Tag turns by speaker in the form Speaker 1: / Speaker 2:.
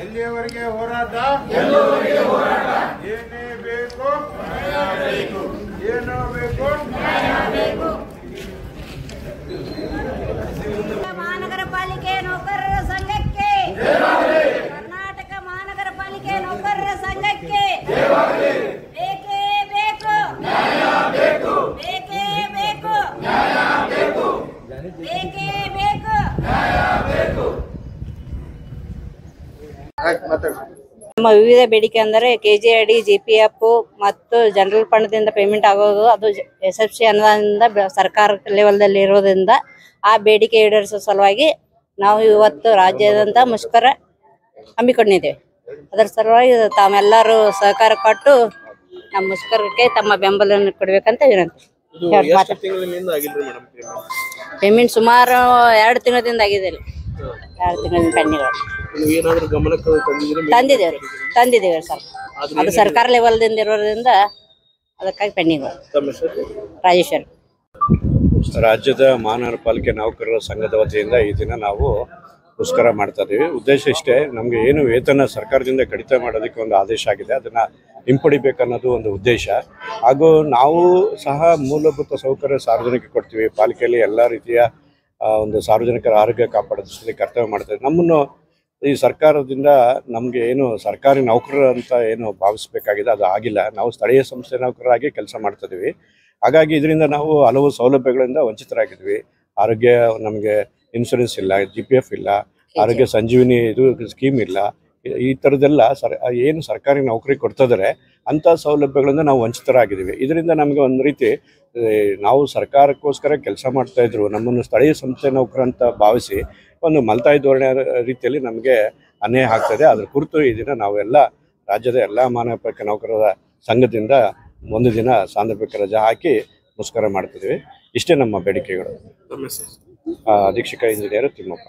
Speaker 1: ಎಲ್ಲಿಯವರೆಗೆ ಹೋರಾಟ ಏನೇ ಬೇಕು ಏನೋ ಬೇಕು
Speaker 2: ಮಹಾನಗರ ಪಾಲಿಕೆ ನೌಕರರ ಸಂಘಕ್ಕೆ ಕರ್ನಾಟಕ ಮಹಾನಗರ ಪಾಲಿಕೆ ನೌಕರರ ಸಂಘಕ್ಕೆ ಬೇಕೇ ಬೇಕು ಬೇಕೇ ಬೇಕು ಬೇಕೇ ಬೇಕು.
Speaker 3: ನಮ್ಮ ವಿವಿಧ ಬೇಡಿಕೆ ಅಂದರೆ ಕೆಜೆಡಿ ಜಿಪಿಎಫ್ ಮತ್ತು ಜನರಲ್ ಫಂಡ್ದಿಂದ ಪೇಮೆಂಟ್ ಆಗೋದು ಅದು SFC ಅನುದಾನದಿಂದ ಸರ್ಕಾರ ಲೆವೆಲ್ದಲ್ಲಿ ಇರೋದ್ರಿಂದ ಆ ಬೇಡಿಕೆ ಈಡೇರಿಸುವ ಸಲುವಾಗಿ ನಾವು ಇವತ್ತು ರಾಜ್ಯಾದ್ಯಂತ ಮುಷ್ಕರ ಹಮ್ಮಿಕೊಂಡಿದ್ದೇವೆ. ಅದರ ಸಲುವಾಗಿ ತಾವೆಲ್ಲರೂ ಸಹಕಾರ ಕೊಟ್ಟು ನಮ್ಮ ಮುಷ್ಕರಕ್ಕೆ ತಮ್ಮ ಬೆಂಬಲವನ್ನು ಕೊಡಬೇಕಂತ ವಿನಂತಿ. ಪೇಮೆಂಟ್ ಸುಮಾರು 2 ತಿಂಗಳಿಂದ ಆಗಿದೆ. 2 ತಿಂಗಳಿಂದ ಪೆಂಡಿಂಗ್ ತಂದಿದ್ದೇವೆ ಸರ್. ಅದು ಸರ್ಕಾರ ಲೆವೆಲ್ದಿಂದ ಇರೋದ್ರಿಂದ ಅದಕ್ಕಾಗಿ ಪೆಂಡಿಂಗ್. ರಾಜೇಶ್ವರ್.
Speaker 4: ರಾಜ್ಯದ ಮಹಾನಗರ ಪಾಲಿಕೆ ನೌಕರರ ಸಂಘದ ವತಿಯಿಂದ ಈ ದಿನ ನಾವು ಮುಷ್ಕರ ಮಾಡ್ತಾ ಇದ್ದೀವಿ. ಉದ್ದೇಶ ಇಷ್ಟೇ, ನಮಗೆ ಏನು ವೇತನ ಸರ್ಕಾರದಿಂದ ಕಡಿತ ಮಾಡೋದಕ್ಕೆ ಒಂದು ಆದೇಶ ಆಗಿದೆ, ಅದನ್ನು ಹಿಂಪಡಿಬೇಕನ್ನೋದು ಒಂದು ಉದ್ದೇಶ. ಹಾಗೂ ನಾವು ಸಹ ಮೂಲಭೂತ ಸೌಕರ್ಯ ಸಾರ್ವಜನಿಕ ಕೊಡ್ತೀವಿ. ಪಾಲಿಕೆಯಲ್ಲಿ ಎಲ್ಲ ರೀತಿಯ ಒಂದು ಸಾರ್ವಜನಿಕರ ಆರೋಗ್ಯ ಕಾಪಾಡೋ ದೃಷ್ಟಿಯಲ್ಲಿ ಕರ್ತವ್ಯ ಮಾಡ್ತೇವೆ. ನಮ್ಮನ್ನು ಈ ಸರ್ಕಾರದಿಂದ ನಮಗೆ ಏನು ಸರ್ಕಾರಿ ನೌಕರರು ಅಂತ ಏನು ಭಾವಿಸಬೇಕಾಗಿದೆ ಅದು ಆಗಿಲ್ಲ. ನಾವು ಸ್ಥಳೀಯ ಸಂಸ್ಥೆ ನೌಕರರಾಗಿ ಕೆಲಸ ಮಾಡ್ತಿದ್ದೀವಿ. ಹಾಗಾಗಿ ಇದರಿಂದ ನಾವು ಹಲವು ಸೌಲಭ್ಯಗಳಿಂದ ವಂಚಿತರಾಗಿದ್ವಿ. ಆರೋಗ್ಯ ನಮಗೆ ಇನ್ಶೂರೆನ್ಸ್ ಇಲ್ಲ, GPF ಇಲ್ಲ, ಆರೋಗ್ಯ ಸಂಜೀವಿನಿ ಇದು ಸ್ಕೀಮ್ ಇಲ್ಲ. ಈ ಥರದ್ದೆಲ್ಲ ಏನು ಸರ್ಕಾರಿ ನೌಕರಿ ಕೊಡ್ತಿದ್ದಾರೆ ಅಂಥ ಸೌಲಭ್ಯಗಳಿಂದ ನಾವು ವಂಚಿತರಾಗಿದ್ದೀವಿ. ಇದರಿಂದ ನಮಗೆ ಒಂದು ರೀತಿ ನಾವು ಸರ್ಕಾರಕ್ಕೋಸ್ಕರ ಕೆಲಸ ಮಾಡ್ತಾಯಿದ್ರು, ನಮ್ಮನ್ನು ಸ್ಥಳೀಯ ಸಂಸ್ಥೆ ನೌಕರಂತ ಭಾವಿಸಿ ಒಂದು ಮಲ್ತಾಯಿ ಧೋರಣೆ ರೀತಿಯಲ್ಲಿ ನಮಗೆ ಅನ್ಯಾಯ ಆಗ್ತದೆ. ಅದ್ರ ಕುರಿತು ಈ ದಿನ ನಾವೆಲ್ಲ ರಾಜ್ಯದ ಎಲ್ಲ ಮಹಾನಗರ ಪಾಲಿಕೆ ನೌಕರರ ಸಂಘದಿಂದ ಒಂದು ದಿನ ಸಾಂದರ್ಭಿಕ ರಜೆ ಹಾಕಿ ಮುಷ್ಕರ ಮಾಡ್ತಿದ್ದೀವಿ. ಇಷ್ಟೇ ನಮ್ಮ ಬೇಡಿಕೆಗಳು. ಅಧೀಕ್ಷಕ ಇಂಜಿನಿಯರ್ ತಿಮ್ಮಪ್ಪ.